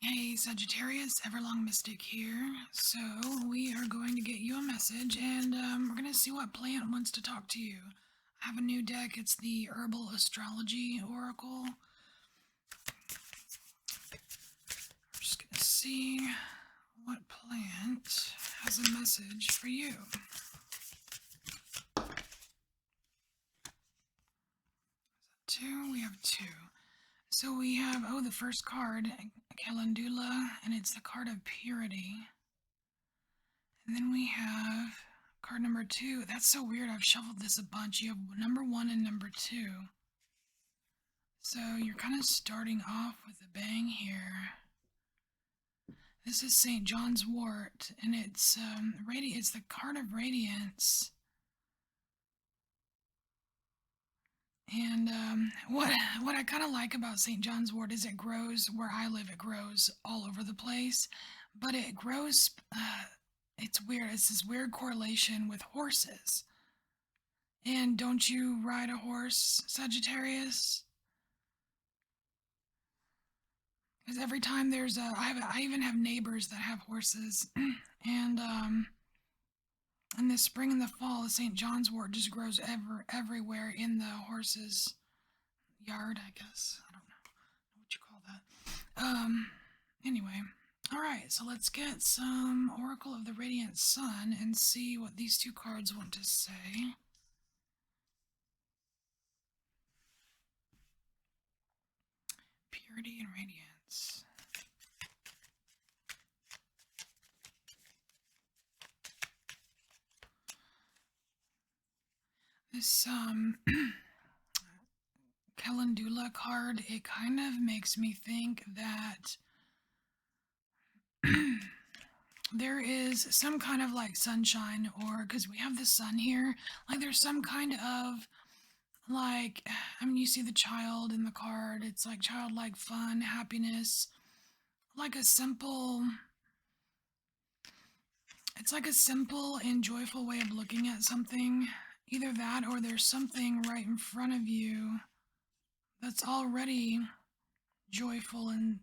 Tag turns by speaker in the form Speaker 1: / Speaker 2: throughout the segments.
Speaker 1: Hey Sagittarius, EverlongMystic here. So we are going to get you a message and we're going to see what plant wants to talk to you. I have a new deck. It's the Herbal Astrology Oracle. We're just going to see what plant has a message for you. Two? We have two. So we have, the first card, Calendula, and it's the card of purity. And then we have card number 2. That's so weird. I've shuffled this a bunch. You have number 1 and number 2. So you're kind of starting off with a bang here. This is St. John's Wort, and it's it's the card of radiance. And what I kind of like about St. John's Wort is it grows where I live. It grows all over the place, but it grows. It's weird. It's this weird correlation with horses. And don't you ride a horse, Sagittarius? Because every time there's I even have neighbors that have horses, and in the spring and the fall, the St. John's wort just grows everywhere in the horse's yard, I guess. I don't know what you call that. Anyway, all right. So let's get some Oracle of the Radiant Sun and see what these two cards want to say. Purity and Radiance. This Calendula card, it kind of makes me think that there is some kind of like sunshine, or because we have the sun here, like there's some kind of like, I mean, you see the child in the card, it's like childlike fun, happiness, like a simple, it's like a simple and joyful way of looking at something. Either that or there's something right in front of you that's already joyful and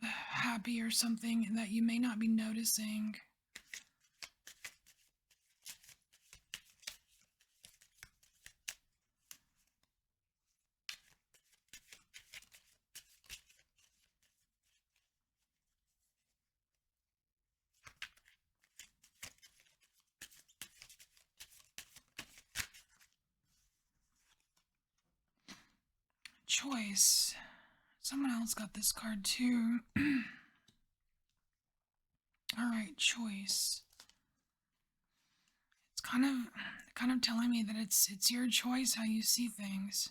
Speaker 1: happy or something that you may not be noticing. Choice. Someone else got this card too. Alright, choice. It's kind of telling me that it's your choice how you see things.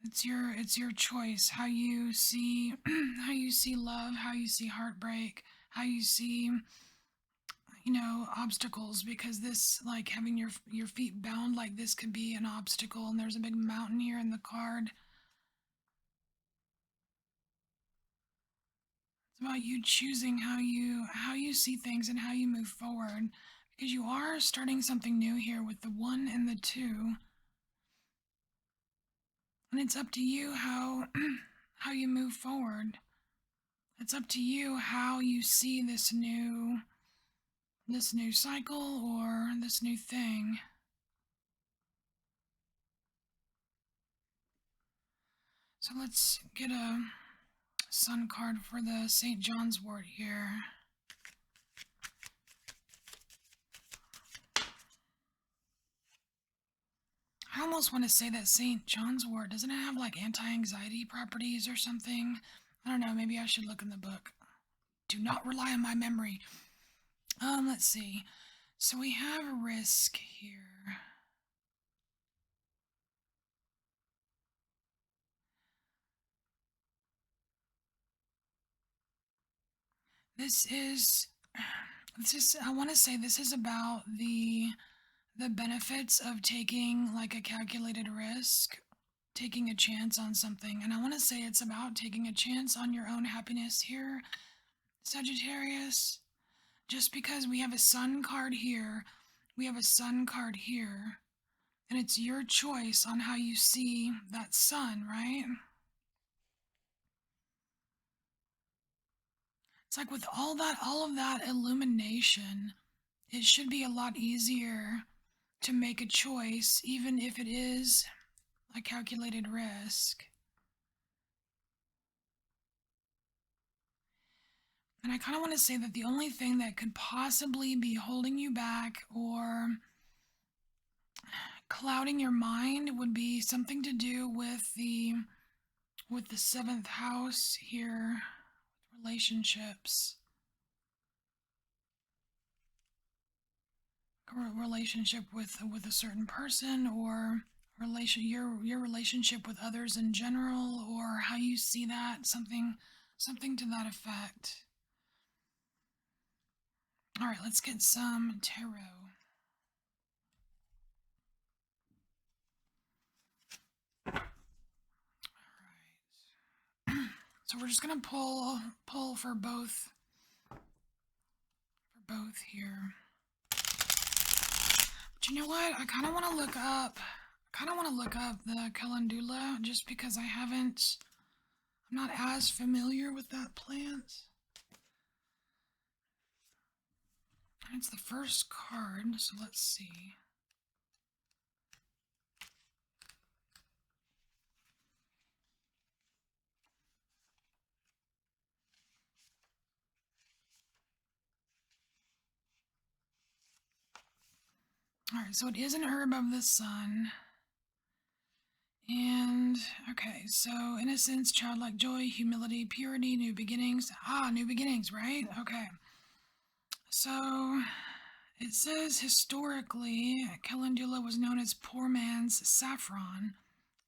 Speaker 1: It's your choice how you see how you see love, how you see heartbreak, how you see obstacles, because this, like having your feet bound like this, could be an obstacle, and there's a big mountain here in the card. It's about you choosing how you see things and how you move forward, because you are starting something new here with the 1 and the 2. And it's up to you how how you move forward. It's up to you how you see this new cycle or this new thing. So let's get a sun card for the St. John's wort here. I almost want to say that St. John's wort, doesn't it have like anti-anxiety properties or something? I don't know, maybe I should look in the book. Do not rely on my memory. Let's see. So we have a risk here. This is, I want to say this is about the benefits of taking like a calculated risk, taking a chance on something. And I want to say it's about taking a chance on your own happiness here, Sagittarius. Just because we have a sun card here, we have a sun card here, and it's your choice on how you see that sun, right? It's like with all of that illumination, it should be a lot easier to make a choice, even if it is a calculated risk. And I kind of want to say that the only thing that could possibly be holding you back or clouding your mind would be something to do with the seventh house here, relationships, relationship with a certain person, or your relationship with others in general, or how you see that, something to that effect. All right, let's get some tarot. So we're just gonna pull for both here. But you know what? I kind of want to look up. The Calendula just because I'm not as familiar with that plant. It's the first card, so let's see. Alright, so it is an herb of the sun. And, okay, so innocence, childlike joy, humility, purity, new beginnings. New beginnings, right? Okay. So, it says historically, Calendula was known as poor man's saffron,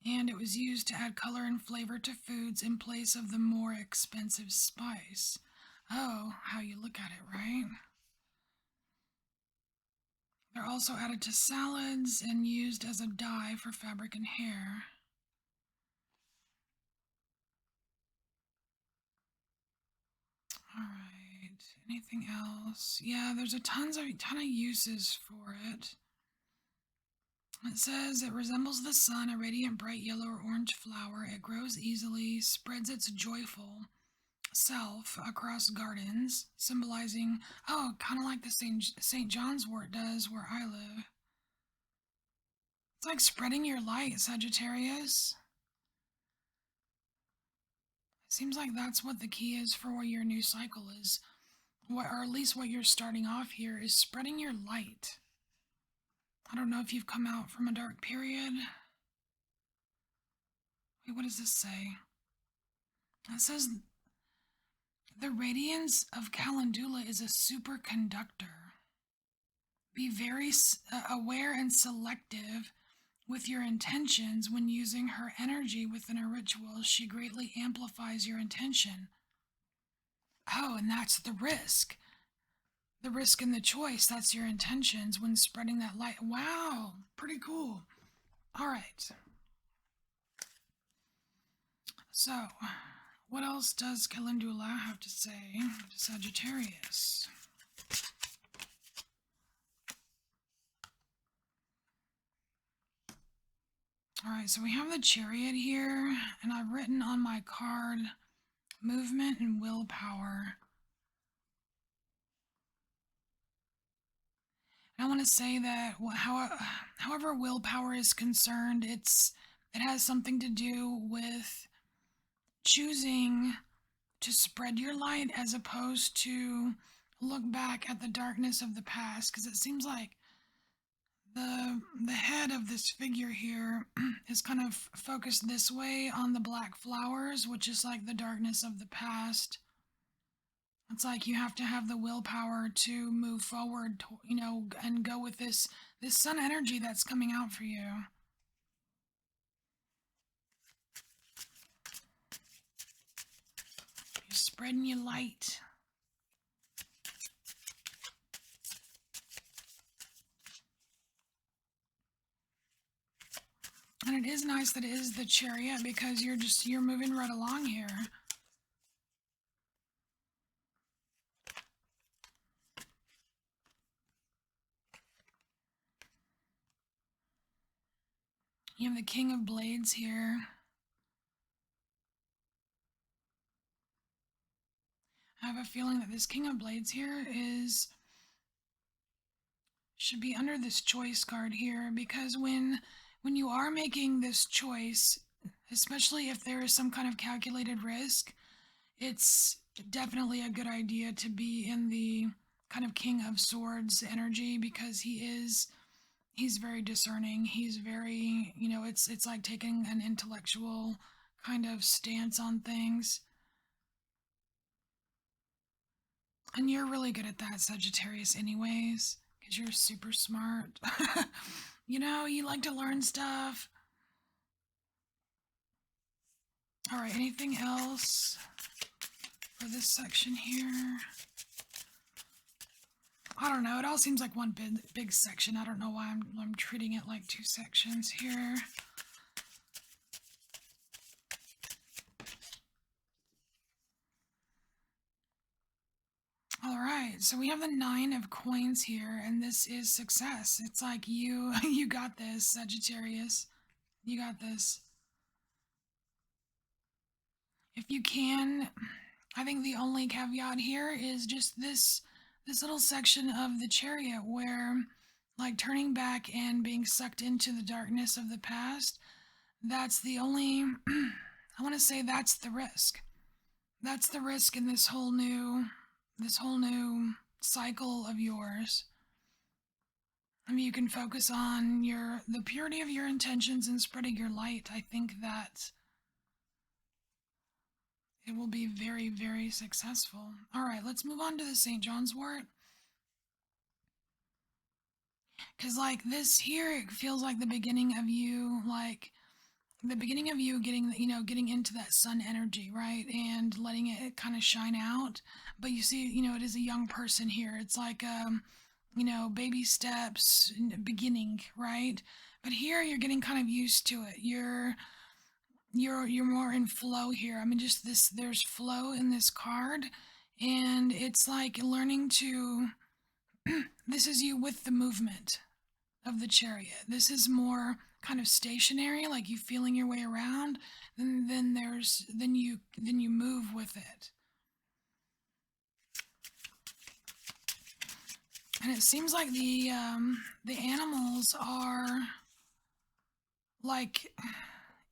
Speaker 1: and it was used to add color and flavor to foods in place of the more expensive spice. Oh, how you look at it, right? They're also added to salads and used as a dye for fabric and hair. All right. Anything else? Yeah, there's a ton of uses for it. It says it resembles the sun, a radiant bright yellow or orange flower. It grows easily, spreads its joyful self across gardens, symbolizing, kind of like the St. John's wort does where I live. It's like spreading your light, Sagittarius. It seems like that's what the key is for your new cycle is, or at least what you're starting off here is spreading your light. I don't know if you've come out from a dark period. Wait, what does this say? It says the radiance of Calendula is a superconductor. Be very aware and selective with your intentions when using her energy within a ritual. She greatly amplifies your intention. Oh, and that's the risk. The risk and the choice, that's your intentions when spreading that light. Wow, pretty cool. All right. So, what else does Calendula have to say to Sagittarius? All right, so we have the Chariot here, and I've written on my card movement and willpower. And I want to say that however willpower is concerned, it has something to do with choosing to spread your light as opposed to look back at the darkness of the past, because it seems like the head of this figure here is kind of focused this way on the black flowers, which is like the darkness of the past. It's like you have to have the willpower to move forward, and go with this sun energy that's coming out for you. You're spreading your light. And it is nice that it is the Chariot because you're moving right along here. You have the King of Blades here. I have a feeling that this King of Blades here should be under this choice card here, because when you are making this choice, especially if there is some kind of calculated risk, it's definitely a good idea to be in the kind of King of Swords energy, because he's very discerning. He's very, it's like taking an intellectual kind of stance on things. And you're really good at that, Sagittarius, anyways, because you're super smart. You like to learn stuff. All right, anything else for this section here? I don't know. It all seems like one big section. I don't know why I'm treating it like two sections here. All right, so we have the 9 of coins here, and this is success. It's like you got this, Sagittarius. You got this. If you can, I think the only caveat here is just this little section of the Chariot where, like, turning back and being sucked into the darkness of the past. That's the only I want to say that's the risk. That's the risk in this whole new cycle of yours. I mean, you can focus on the purity of your intentions and spreading your light. I think that it will be very, very successful. All right, let's move on to the St. John's wort. Because, like, this here, it feels like the beginning of you, getting into that sun energy, right? And letting it kind of shine out. But you see, it is a young person here. It's like, baby steps, beginning, right? But here you're getting kind of used to it. You're more in flow here. I mean, just there's flow in this card, and it's like learning to this is you with the movement of the Chariot. This is more kind of stationary, like you feeling your way around. Then you move with it. And it seems like the animals are like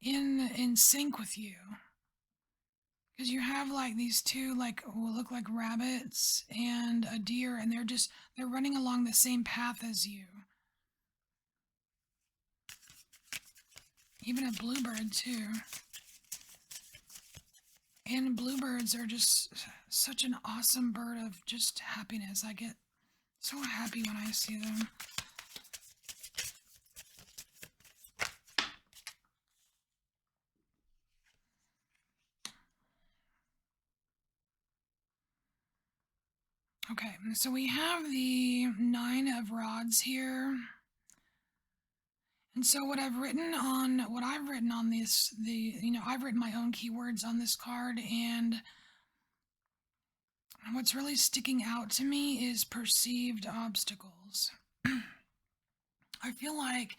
Speaker 1: in sync with you, because you have like these two like look like rabbits and a deer, and they're running along the same path as you. Even a bluebird too. And bluebirds are just such an awesome bird of just happiness. I get so happy when I see them. Okay, so we have the 9 of rods here. And so what I've written on this, I've written my own keywords on this card, and what's really sticking out to me is perceived obstacles. I feel like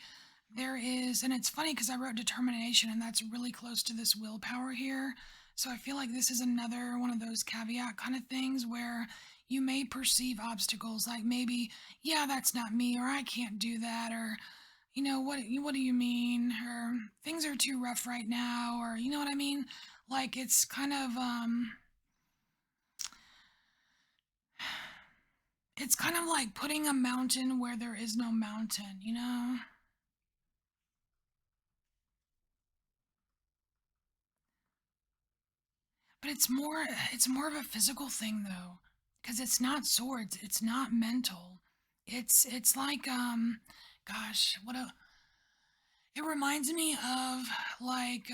Speaker 1: there is, and it's funny because I wrote determination, and that's really close to this willpower here. So I feel like this is another one of those caveat kind of things where you may perceive obstacles like maybe, yeah, that's not me, or I can't do that, or what do you mean, or things are too rough right now, or you know what I mean? Like it's kind of it's kind of like putting a mountain where there is no mountain, But it's more of a physical thing though, because it's not swords, it's not mental. It's like gosh, it reminds me of like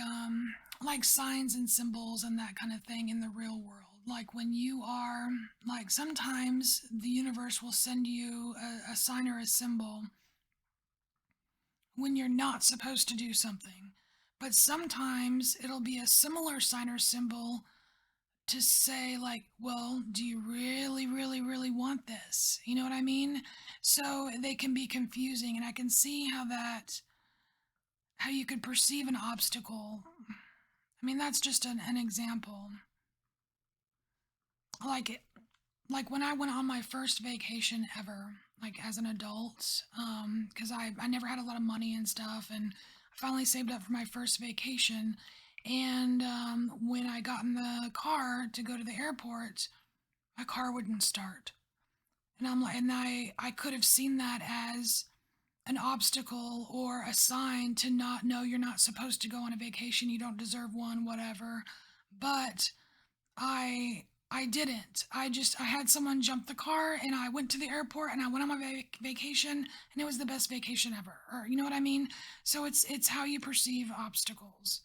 Speaker 1: signs and symbols and that kind of thing in the real world. Like when you are like sometimes the universe will send you a sign or a symbol when you're not supposed to do something. But sometimes it'll be a similar sign or symbol to say like, well, do you really, really, really want this? You know what I mean? So they can be confusing, and I can see how you could perceive an obstacle. I mean, that's just an example. like like when I went on my first vacation ever, like as an adult, because I never had a lot of money and stuff, and I finally saved up for my first vacation. And when I got in the car to go to the airport, my car wouldn't start, and I could have seen that as an obstacle or a sign to not know you're not supposed to go on a vacation, you don't deserve one, whatever. But I didn't. I had someone jump the car and I went to the airport and I went on my vacation and it was the best vacation ever. Or you know what I mean? So it's how you perceive obstacles.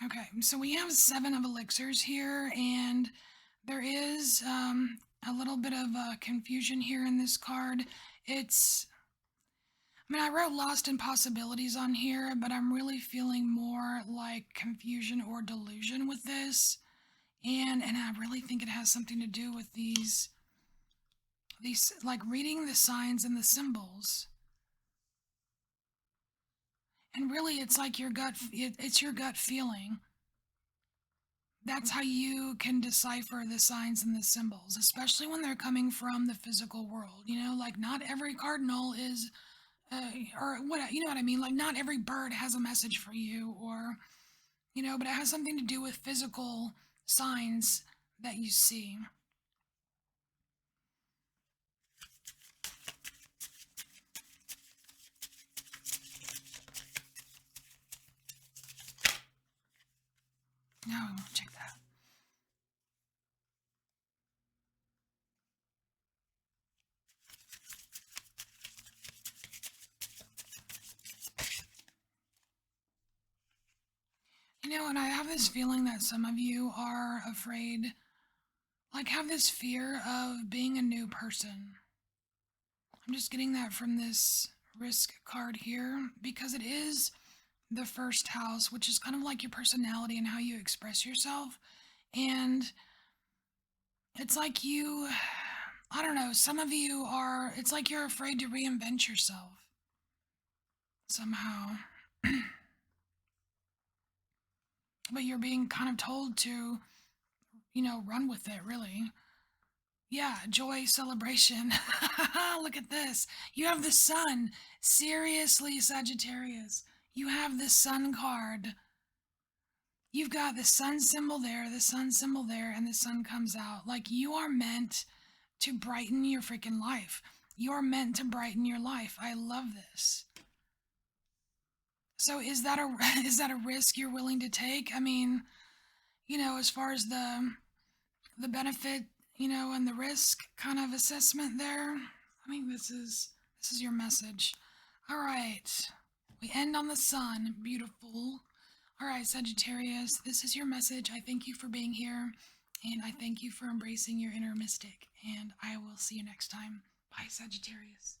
Speaker 1: Okay, so we have 7 of elixirs here, and there is a little bit of confusion here in this card. It's I mean, I wrote lost in possibilities on here, but I'm really feeling more like confusion or delusion with this. And I really think it has something to do with these like reading the signs and the symbols. And really it's like it's your gut feeling. That's how you can decipher the signs and the symbols, especially when they're coming from the physical world. You know, like not every cardinal is or what you know what I mean? Like not every bird has a message for you, or but it has something to do with physical signs that you see. Now we won't check that. And I have this feeling that some of you are afraid, like have this fear of being a new person. I'm just getting that from this risk card here because it is the first house, which is kind of like your personality and how you express yourself. And it's like I don't know, some of you are, it's like you're afraid to reinvent yourself somehow. But you're being kind of told to, run with it, really. Yeah, joy, celebration. Look at this. You have the sun. Seriously, Sagittarius. You have the sun card. You've got the sun symbol there, the sun symbol there, and the sun comes out. Like you are meant to brighten your freaking life. You're meant to brighten your life. I love this. So is that a is that a risk you're willing to take? I mean, as far as the benefit, and the risk kind of assessment there. I mean, this is your message. All right. We end on the sun. Beautiful. All right, Sagittarius, this is your message. I thank you for being here, and I thank you for embracing your inner mystic, and I will see you next time. Bye, Sagittarius.